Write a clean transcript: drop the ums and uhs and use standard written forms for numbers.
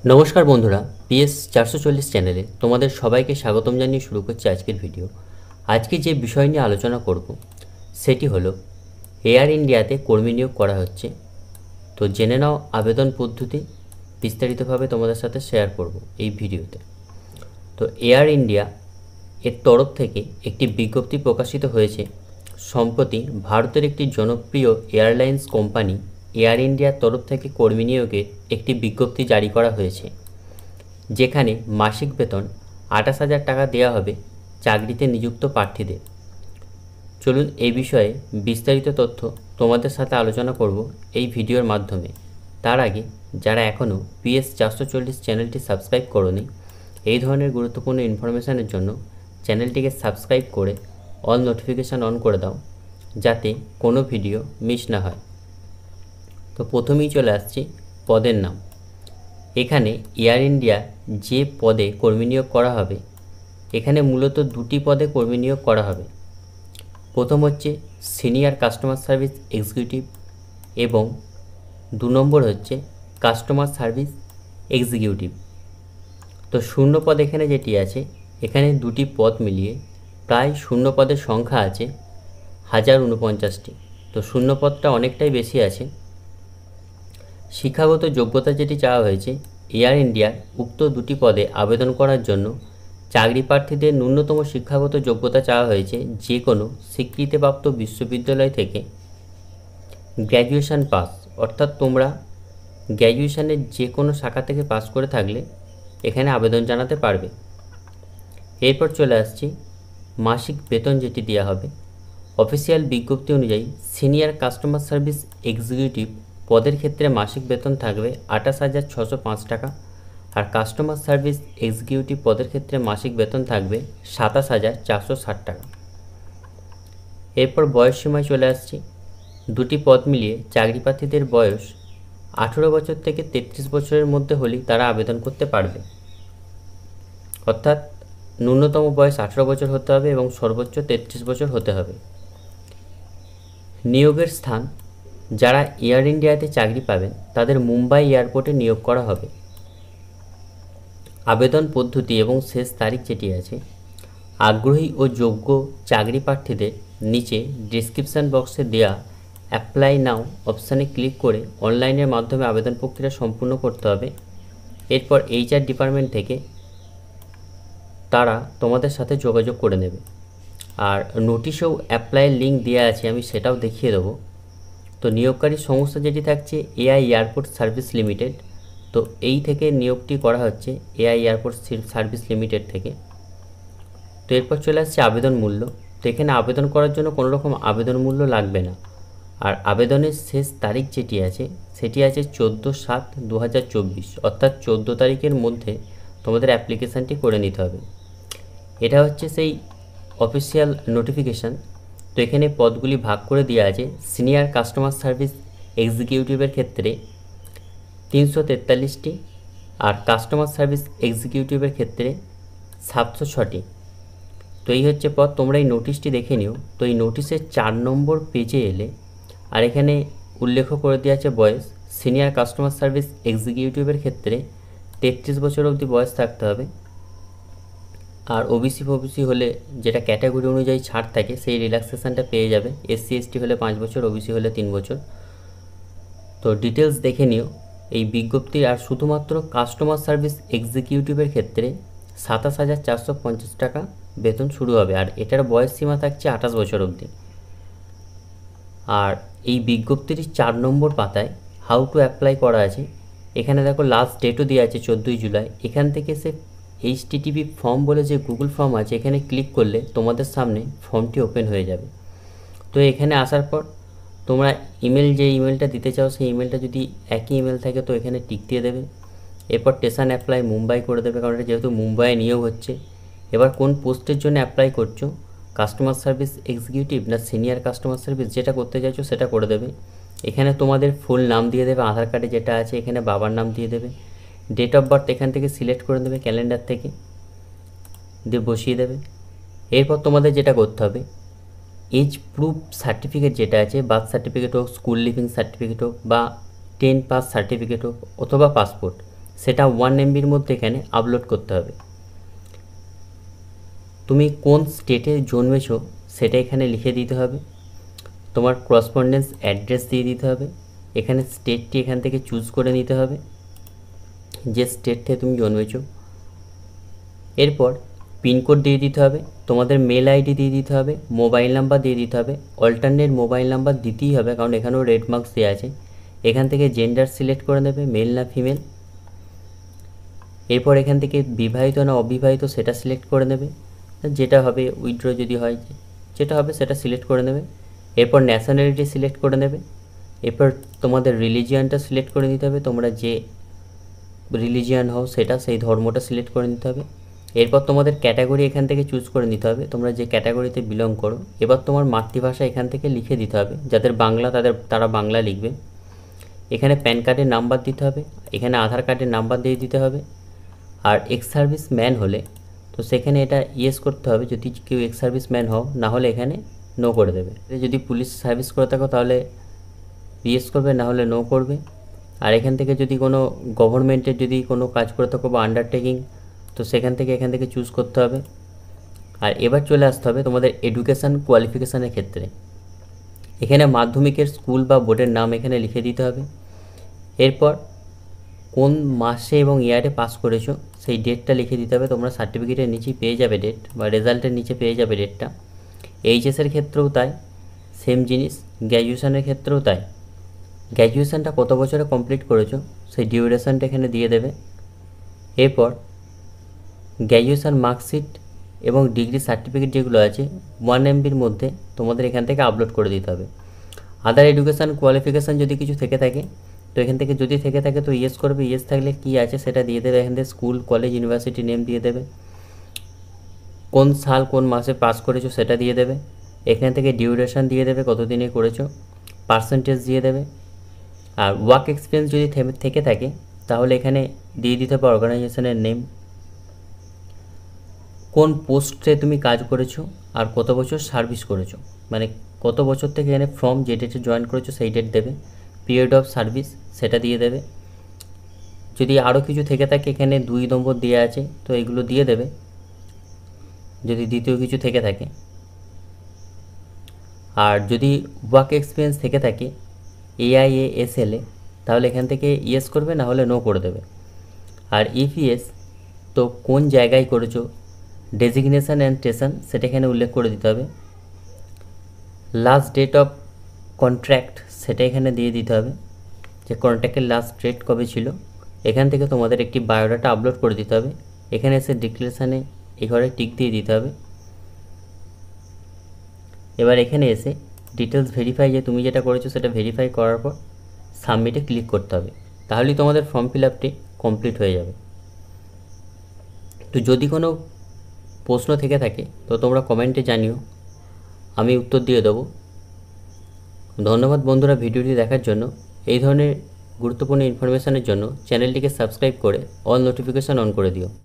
নমস্কার বন্ধুরা, PS 440 চ্যানেলে তোমাদের সবাইকে স্বাগতম জানিয়ে শুরু করছি আজকের ভিডিও। আজকে যে বিষয় নিয়ে আলোচনা করব সেটি হলো এয়ার ইন্ডিয়াতে কর্মী নিয়োগ করা হচ্ছে। তো জেনে নাও আবেদন পদ্ধতি, বিস্তারিতভাবে তোমাদের সাথে শেয়ার করব এই ভিডিওতে। তো এয়ার ইন্ডিয়া এর তরফ থেকে একটি বিজ্ঞপ্তি প্রকাশিত হয়েছে। সম্প্রতি ভারতের একটি জনপ্রিয় এয়ারলাইন্স কোম্পানি এয়ার ইন্ডিয়ার তরফ থেকে কর্মী নিয়োগের একটি বিজ্ঞপ্তি জারি করা হয়েছে, যেখানে মাসিক বেতন 28,000 টাকা দেওয়া হবে চাকরিতে নিযুক্ত প্রার্থীদের। চলুন এই বিষয়ে বিস্তারিত তথ্য তোমাদের সাথে আলোচনা করব এই ভিডিওর মাধ্যমে। তার আগে যারা এখনও PS 440 চ্যানেলটি সাবস্ক্রাইব করোনি, এই ধরনের গুরুত্বপূর্ণ ইনফরমেশানের জন্য চ্যানেলটিকে সাবস্ক্রাইব করে অল নোটিফিকেশান অন করে দাও, যাতে কোনো ভিডিও মিস না হয়। তো প্রথমেই চলে আসছি পদের নাম। এখানে এয়ার ইন্ডিয়া যে পদে কর্মী নিয়োগ করা হবে, এখানে মূলত দুটি পদে কর্মী নিয়োগ করা হবে। প্রথম হচ্ছে সিনিয়র কাস্টমার সার্ভিস এক্সিকিউটিভ এবং 2 নম্বর হচ্ছে কাস্টমার সার্ভিস এক্সিকিউটিভ। তো শূন্য পদ এখানে যেটি আছে, এখানে দুটি পদ মিলিয়ে প্রায় শূন্য পদের সংখ্যা আছে 1049টি। তো শূন্য পদটা অনেকটাই বেশি আছে। শিক্ষাগত যোগ্যতা যেটি চাওয়া হয়েছে, এয়ার ইন্ডিয়ার উক্ত দুটি পদে আবেদন করার জন্য চাকরি প্রার্থীদের ন্যূনতম শিক্ষাগত যোগ্যতা চাওয়া হয়েছে যে কোনো স্বীকৃতিপ্রাপ্ত বিশ্ববিদ্যালয় থেকে গ্র্যাজুয়েশন পাস, অর্থাৎ তোমরা গ্র্যাজুয়েশনের যে কোনো শাখা থেকে পাস করে থাকলে এখানে আবেদন জানাতে পারবে। এরপর চলে আসছি মাসিক বেতন যেটি দেওয়া হবে। অফিসিয়াল বিজ্ঞপ্তি অনুযায়ী সিনিয়র কাস্টমার সার্ভিস এক্সিকিউটিভ পদের ক্ষেত্রে মাসিক বেতন থাকবে 28,605 টাকা, আর কাস্টমার সার্ভিস এক্সিকিউটিভ পদের ক্ষেত্রে মাসিক বেতন থাকবে 27,460 টাকা। এরপর বয়স সীমায় চলে আসছি। দুটি পদ মিলিয়ে চাকরি প্রার্থীদের বয়স 18 বছর থেকে 33 বছরের মধ্যে হলেই তারা আবেদন করতে পারবে, অর্থাৎ ন্যূনতম বয়স 18 বছর হতে হবে এবং সর্বোচ্চ 33 বছর হতে হবে। নিয়োগের স্থান, যারা এয়ার ইন্ডিয়াতে চাকরি পাবেন তাদের মুম্বাই এয়ারপোর্টে নিয়োগ করা হবে। আবেদন পদ্ধতি এবং শেষ তারিখ যেটি আছে, আগ্রহী ও যোগ্য চাকরি প্রার্থীদের নিচে ডেসক্রিপশান বক্সে দেওয়া অ্যাপ্লাই নাও অপশানে ক্লিক করে অনলাইনের মাধ্যমে আবেদন প্রক্রিয়া সম্পূর্ণ করতে হবে। এরপর HR ডিপার্টমেন্ট থেকে তারা তোমাদের সাথে যোগাযোগ করে নেবে। আর নোটিশেও অ্যাপ্লাইয়ের লিঙ্ক দেওয়া আছে, আমি সেটাও দেখিয়ে দেবো। তো নিয়োগকারী সংস্থা যেটি থাকছে AI এয়ারপোর্ট সার্ভিস লিমিটেড। তো এই থেকে নিয়োগটি করা হচ্ছে AI এয়ারপোর্ট সার্ভিস লিমিটেড থেকে। তো এরপর চলে আসছে আবেদন মূল্য। তো এখানে আবেদন করার জন্য কোনো রকম আবেদন মূল্য লাগবে না। আর আবেদনের শেষ তারিখ যেটি আছে সেটি আছে 14/7/2024, অর্থাৎ 14 তারিখের মধ্যে তোমাদের অ্যাপ্লিকেশানটি করে নিতে হবে। এটা হচ্ছে সেই অফিসিয়াল নোটিফিকেশান। তো এখানে পদগুলি ভাগ করে দেওয়া আছে। সিনিয়র কাস্টমার সার্ভিস এক্সিকিউটিভের ক্ষেত্রে 343টি, আর কাস্টমার সার্ভিস এক্সিকিউটিভের ক্ষেত্রে 706টি। তো এই হচ্ছে পদ। তোমরা এই নোটিশটি দেখে নিও। তো এই নোটিশের 4 নম্বর পেজে এলে আর এখানে উল্লেখ করে দেওয়া আছে বয়স। সিনিয়র কাস্টমার সার্ভিস এক্সিকিউটিভের ক্ষেত্রে 33 বছর অবধি বয়স থাকতে হবে। আর ওবিসি হলে যেটা ক্যাটাগরি অনুযায়ী ছাড় থাকে সেই রিল্যাক্সেশনটা পেয়ে যাবে। SC/ST হলে 5 বছর, ওবিসি হলে 3 বছর। তো ডিটেলস দেখে নিও এই বিজ্ঞপ্তি। আর শুধুমাত্র কাস্টমার সার্ভিস এক্সিকিউটিভের ক্ষেত্রে 27,450 টাকা বেতন শুরু হবে, আর এটার বয়স সীমা থাকছে 28 বছর অবধি। আর এই বিজ্ঞপ্তির 4 নম্বর পাতায় হাউ টু অ্যাপ্লাই করা আছে। এখানে দেখো লাস্ট ডেটও দেওয়া আছে 14 জুলাই। এখান থেকে সে HTTP ফর্ম বলে যে গুগল ফর্ম আছে, এখানে ক্লিক করলে তোমাদের সামনে ফর্মটি ওপেন হয়ে যাবে। তো এখানে আসার পর তোমরা ইমেল, যে ইমেলটা দিতে চাও সেই ইমেলটা যদি একই ইমেল থাকে তো এখানে টিক দিয়ে দেবে। এরপর স্টেশন অ্যাপ্লাই মুম্বাই করে দেবে, কারণ এটা যেহেতু মুম্বাইয়ে নিয়োগ হচ্ছে। এবার কোন পোস্টের জন্য অ্যাপ্লাই করছো, কাস্টমার সার্ভিস এক্সিকিউটিভ না সিনিয়র কাস্টমার সার্ভিস, যেটা করতে চাইছো সেটা করে দেবে। এখানে তোমাদের ফুল নাম দিয়ে দেবে, আধার কার্ডে যেটা আছে এখানে বাবার নাম দিয়ে দেবে। ডেট অফ বার্থ এখান থেকে সিলেক্ট করে দেবে ক্যালেন্ডার থেকে, দিয়ে বসিয়ে দেবে। এরপর তোমাদের যেটা করতে হবে, এজ প্রুফ সার্টিফিকেট যেটা আছে, বার্থ সার্টিফিকেট হোক, স্কুল লিভিং সার্টিফিকেট হোক, বা 10 পাস সার্টিফিকেট হোক, অথবা পাসপোর্ট, সেটা 1 MBর মধ্যে এখানে আপলোড করতে হবে। তুমি কোন স্টেটে জন্মেছো সেটা এখানে লিখে দিতে হবে। তোমার করসপন্ডেন্স অ্যাড্রেস দিয়ে দিতে হবে। এখানে স্টেটটি এখান থেকে চুজ করে নিতে হবে, যে স্টেট থেকে তুমি জন্মেছো। এরপর পিনকোড দিয়ে দিতে হবে, তোমাদের মেল আইডি দিয়ে দিতে হবে, মোবাইল নাম্বার দিয়ে দিতে হবে। অল্টারনেট মোবাইল নাম্বার দিতেই হবে, কারণ এখানেও রেড মার্কস দেওয়া আছে। এখান থেকে জেন্ডার সিলেক্ট করে নেবে, মেল না ফিমেল। এরপর এখান থেকে বিবাহিত না অবিবাহিত সেটা সিলেক্ট করে নেবে, যেটা হবে উইথড্র যদি হয় যেটা হবে সেটা সিলেক্ট করে নেবে। এরপর ন্যাশনালিটি সিলেক্ট করে নেবে। এরপর তোমাদের রিলিজিয়ানটা সিলেক্ট করে নিতে হবে, তোমরা যে রিলিজিয়ান হও সেটা, সেই ধর্মটা সিলেক্ট করে নিতে হবে। এরপর তোমাদের ক্যাটাগরি এখান থেকে চুজ করে নিতে হবে, তোমরা যে ক্যাটাগরিতে বিলং করো। এবার তোমার মাতৃভাষা এখান থেকে লিখে দিতে হবে, যাদের বাংলা তারা বাংলা লিখবে। এখানে প্যান কার্ডের নাম্বার দিতে হবে, এখানে আধার কার্ডের নাম্বার দিয়ে দিতে হবে। আর এক্স সার্ভিস ম্যান হলে তো সেখানে এটা ইয়েস করতে হবে, যদি কেউ এক্স সার্ভিস ম্যান হও, না হলে এখানে নো করে দেবে। যদি পুলিশ সার্ভিস করে থাকো তাহলে ইয়েস করবে, না হলে নো করবে। আর এখান থেকে যদি কোনো গভর্নমেন্টের যদি কোনো কাজ করে থাকো বা আন্ডারটেকিং, তো সেখান থেকে এখান থেকে চুজ করতে হবে। আর এবার চলে আসতে হবে তোমাদের এডুকেশান কোয়ালিফিকেশানের ক্ষেত্রে। এখানে মাধ্যমিকের স্কুল বা বোর্ডের নাম এখানে লিখে দিতে হবে। এরপর কোন মাসে এবং ইয়ারে পাস করেছো সেই ডেটটা লিখে দিতে হবে। তোমরা সার্টিফিকেটের নিচেই পেয়ে যাবে ডেট, বা রেজাল্টের নিচে পেয়ে যাবে ডেটটা। এইচএসের ক্ষেত্রেও তাই, সেম জিনিস। গ্র্যাজুয়েশনের ক্ষেত্রেও তাই। গ্র্যাজুয়েশনটা কত বছরে কমপ্লিট করেছো সেই ডিউরেশনটা এখানে দিয়ে দেবে। এরপর গ্র্যাজুয়েশন মার্কশিট এবং ডিগ্রি সার্টিফিকেট যেগুলো আছে 1 MBর মধ্যে তোমাদের এখান থেকে আপলোড করে দিতে হবে। আদার এডুকেশান কোয়ালিফিকেশান যদি কিছু থেকে থাকে তো এখান থেকে যদি থেকে থাকে তো ইয়েস করবে, ইয়েস থাকলে কী আছে সেটা দিয়ে দেবে। এখান থেকে স্কুল কলেজ ইউনিভার্সিটি নেম দিয়ে দেবে, কোন সাল কোন মাসে পাস করেছো সেটা দিয়ে দেবে। এখান থেকে ডিউরেশন দিয়ে দেবে, কত দিনে করেছো, পার্সেন্টেজ দিয়ে দেবে। আর ওয়ার্ক এক্সপিরিয়েন্স যদি থেকে থাকে তাহলে এখানে দিয়ে দিতে হবে অর্গানাইজেশনের নেম, কোন পোস্টে তুমি কাজ করেছো আর কত বছর সার্ভিস করেছো, মানে কত বছর থেকে এখানে ফ্রম যে ডেটে জয়েন করেছো সেই ডেট দেবে। পিরিয়ড অফ সার্ভিস সেটা দিয়ে দেবে। যদি আরও কিছু থেকে থাকে এখানে 2 নম্বর দেওয়া আছে, তো এগুলো দিয়ে দেবে যদি দ্বিতীয় কিছু থেকে থাকে। আর যদি ওয়ার্ক এক্সপিরিয়েন্স থেকে থাকে AIASL তাহলে এখান থেকে ইয়েস করবে, না হলে নো করে দেবে। আর ইপিএস তো কোন জায়গায় করেছো, ডেজিগনেশান অ্যান্ড স্টেশন সেটা এখানে উল্লেখ করে দিতে হবে। লাস্ট ডেট অফ কন্ট্র্যাক্ট সেটা এখানে দিয়ে দিতে হবে, যে কন্ট্র্যাক্টের লাস্ট ডেট কবে ছিল। এখান থেকে তোমাদের একটি বায়োডাটা আপলোড করে দিতে হবে। এখানে এসে ডিক্লারেশানে এই ঘরে টিক দিয়ে দিতে হবে। এবার এখানে এসে ডিটেলস ভেরিফাই, যে তুমি যেটা করেছো সেটা ভেরিফাই করার পর সাবমিটে ক্লিক করতে হবে, তাহলেই তোমাদের ফর্ম ফিল আপটি কমপ্লিট হয়ে যাবে। তো যদি কোনো প্রশ্ন থেকে থাকে তো তোমরা কমেন্টে জানিও, আমি উত্তর দিয়ে দেবো। ধন্যবাদ বন্ধুরা ভিডিওটি দেখার জন্য। এই ধরনের গুরুত্বপূর্ণ ইনফরমেশানের জন্য চ্যানেলটিকে সাবস্ক্রাইব করে অল নোটিফিকেশান অন করে দিও।